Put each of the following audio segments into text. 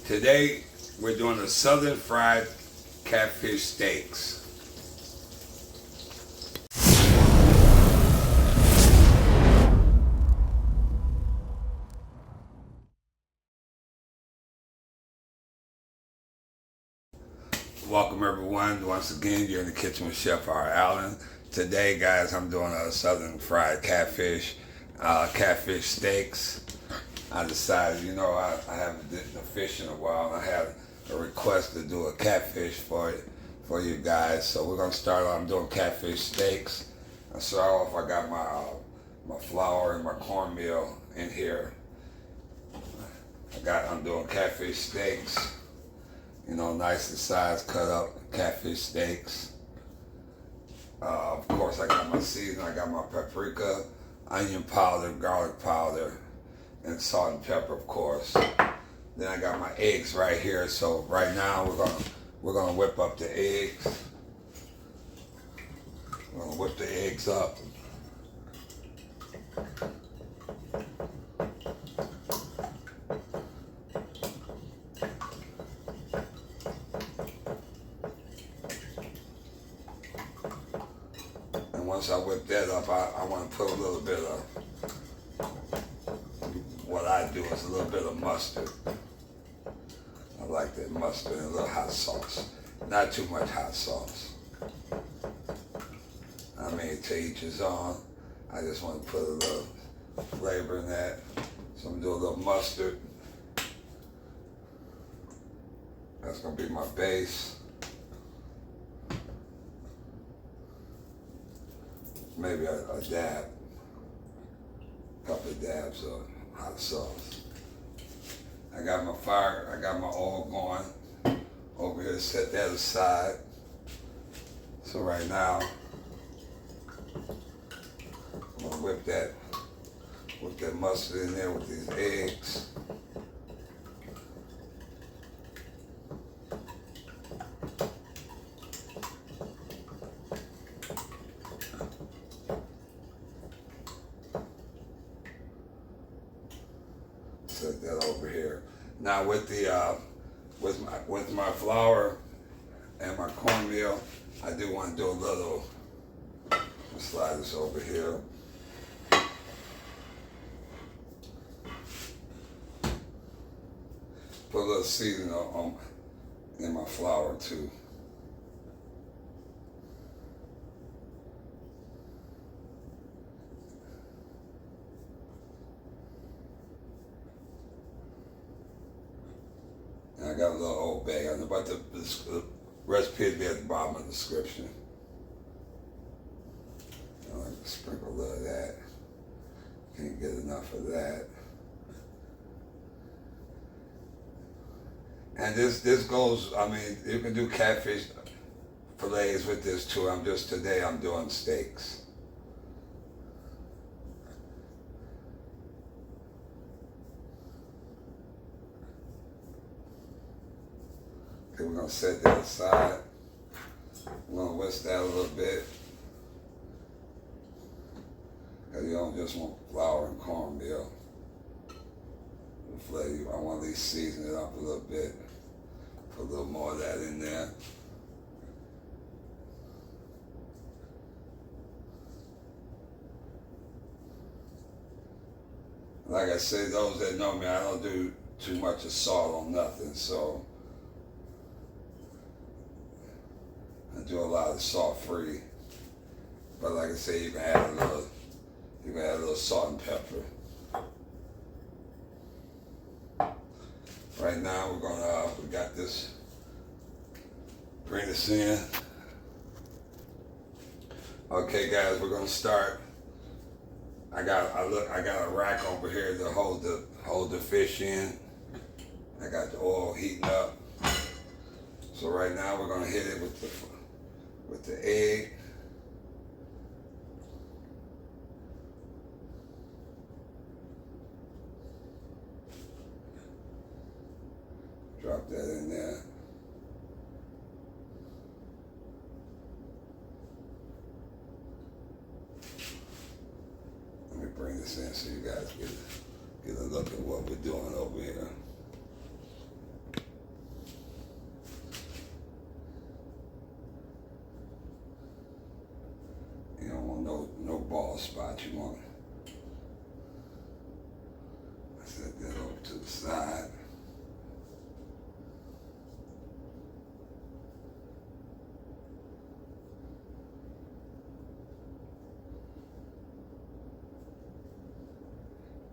Today we're doing the southern fried catfish steaks. Welcome everyone. Once again, you're in the kitchen with Chef R. Allen. Today, guys, I'm doing a southern fried catfish steaks. I decided, I haven't did the fish in a while. I had a request to do a catfish for you guys. So we're gonna start off. I'm doing catfish steaks. I start off. I got my flour and my cornmeal in here. I'm doing catfish steaks. Nice and size cut up catfish steaks. Of course, I got my seasoning. I got my paprika, onion powder, garlic powder, and salt and pepper, of course. Then I got my eggs right here. So right now we're gonna whip up the eggs. We're gonna whip the eggs up. And once I whip that up, I want to put a little bit of, what I do is a little bit of mustard. I like that mustard and a little hot sauce. Not too much hot sauce. I mean, to each his own. I just want to put a little flavor in that. So I'm going to do a little mustard. That's going to be my base. Maybe a dab, a couple of dabs of hot sauce. I got my fire, I got my oil going over here, set that aside. So right now, I'm gonna whip that mustard in there with these eggs. Set that over here. Now with the with my flour and my cornmeal, I do want to do a little. I'll slide this over here. Put a little seasoning in my flour too. I got a little old bag. I know about the recipe will be at the bottom of the description. I like to sprinkle a little of that. Can't get enough of that. And this goes, I mean, you can do catfish fillets with this too. Today I'm doing steaks. Okay, we're gonna set that aside. We're gonna whisk that a little bit. Because you don't just want flour and cornmeal. I want to at least season it up a little bit. Put a little more of that in there. Like I said, those that know me, I don't do too much of salt on nothing, so I do a lot of salt-free. But like I say, you can add a little salt and pepper. Right now we got this, bring this in. Okay guys, we're gonna start. I got a rack over here to hold the fish in. I got the oil heating up. So right now we're gonna hit it with the egg. Drop that in there. Let me bring this in so you guys get a look at what we're doing over here. bald spot you want. Set that over to the side.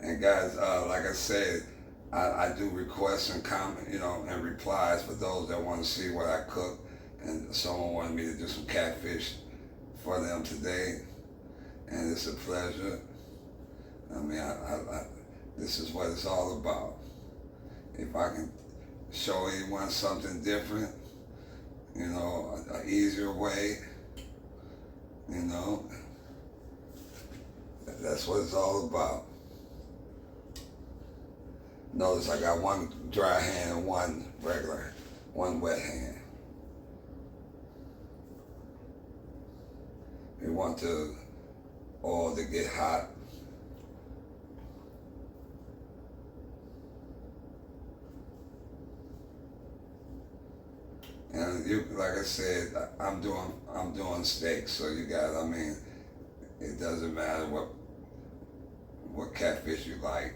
And guys, like I said, I do requests and comment, and replies for those that want to see what I cook. And someone wanted me to do some catfish for them today, and it's a pleasure. I mean, this is what it's all about. If I can show anyone something different, an easier way, that's what it's all about. Notice I got one dry hand and one wet hand. We want the oil to get hot. And like I said, I'm doing steaks, so you guys, it doesn't matter what catfish you like.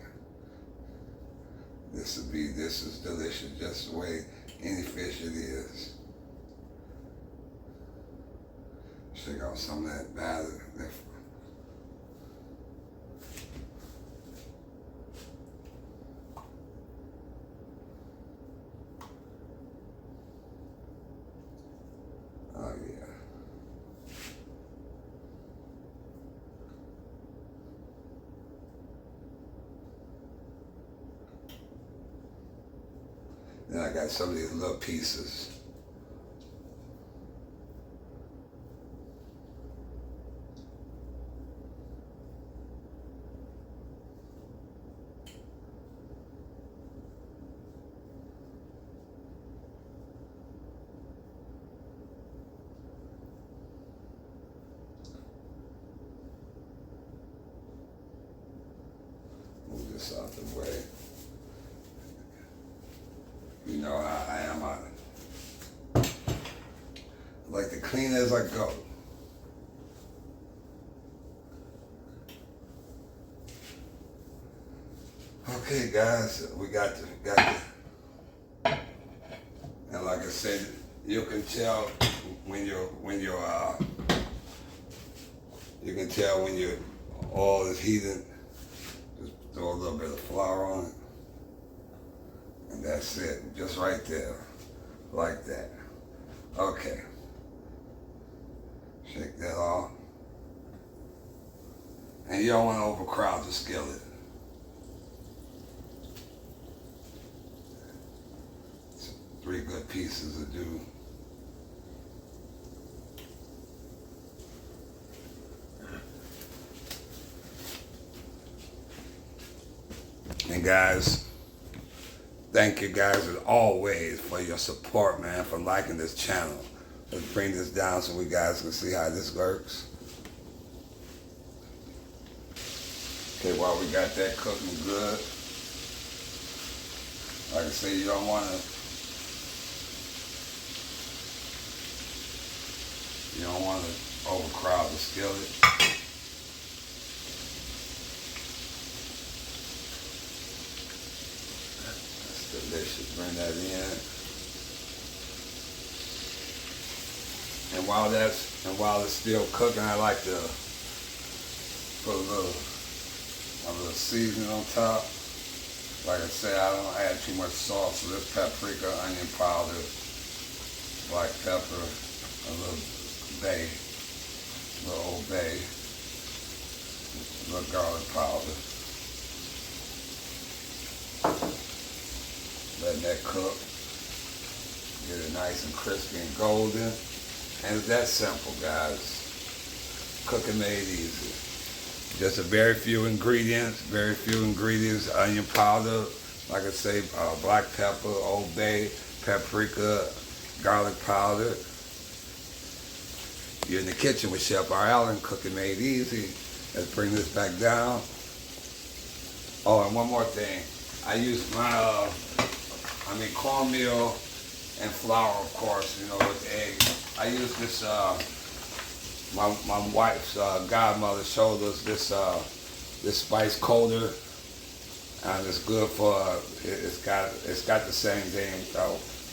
This is delicious, just the way any fish it is. Shake out some of that batter. Oh yeah. Then I got some of these little pieces. Move this out the way. You know how I am. I like to clean as I go. Okay, guys, we got the, and like I said, you can tell when your oil is heated. Just throw a little bit of flour on it. And that's it, just right there, like that. Okay. Shake that off. And you don't want to overcrowd the skillet. It's 3 good pieces to do. And guys, thank you guys as always for your support, man, for liking this channel. Let's bring this down so we guys can see how this works. Okay, while we got that cooking good, like I say, you don't want to overcrowd the skillet. Delicious. Bring that in. And while it's still cooking, I like to put a little seasoning on top. Like I said, I don't add too much salt, so this paprika, onion powder, black pepper, a little Old Bay, a little garlic powder. Letting that cook, get it nice and crispy and golden. And it's that simple, guys. Cooking made easy. Just very few ingredients, onion powder, like I say, black pepper, Old Bay, paprika, garlic powder. You're in the kitchen with Chef R. Allen, Cooking Made Easy. Let's bring this back down. Oh, and one more thing. I use my cornmeal and flour, of course, with eggs. I use this my wife's godmother showed us this spice coater, and it's good for it's got the same thing,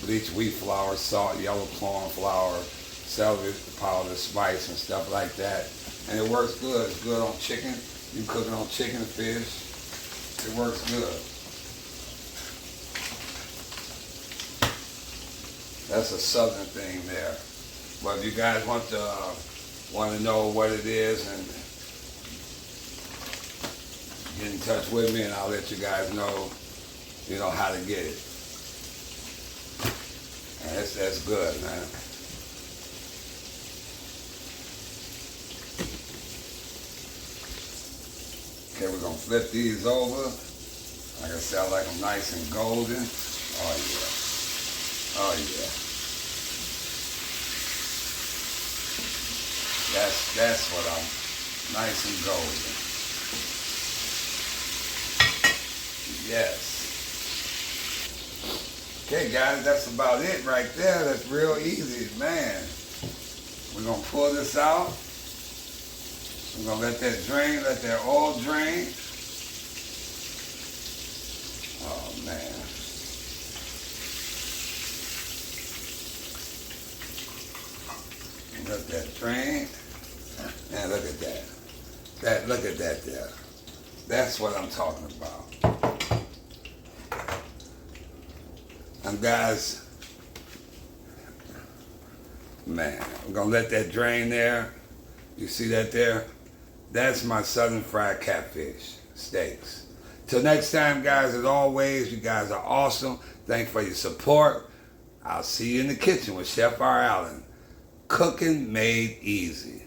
bleached wheat flour, salt, yellow corn flour, celery powder, spice, and stuff like that. And it works good. It's good on chicken. You can cook it on chicken, fish. It works good. That's a southern thing there. But if you guys want to know what it is, and get in touch with me, and I'll let you guys know, how to get it. And that's good, man. Okay, we're gonna flip these over. Like I said, I like them nice and golden. Oh yeah. Oh yeah. That's what I'm, nice and golden. Yes. Okay guys, that's about it right there. That's real easy, man. We're gonna pull this out. We're gonna let that drain, let that oil drain. Oh man. Let that drain. And look at that. Look at that there. That's what I'm talking about. And guys, man, I'm gonna let that drain there. You see that there? That's my southern fried catfish steaks. Till next time, guys, as always, you guys are awesome. Thanks for your support. I'll see you in the kitchen with Chef R. Allen. Cooking made easy.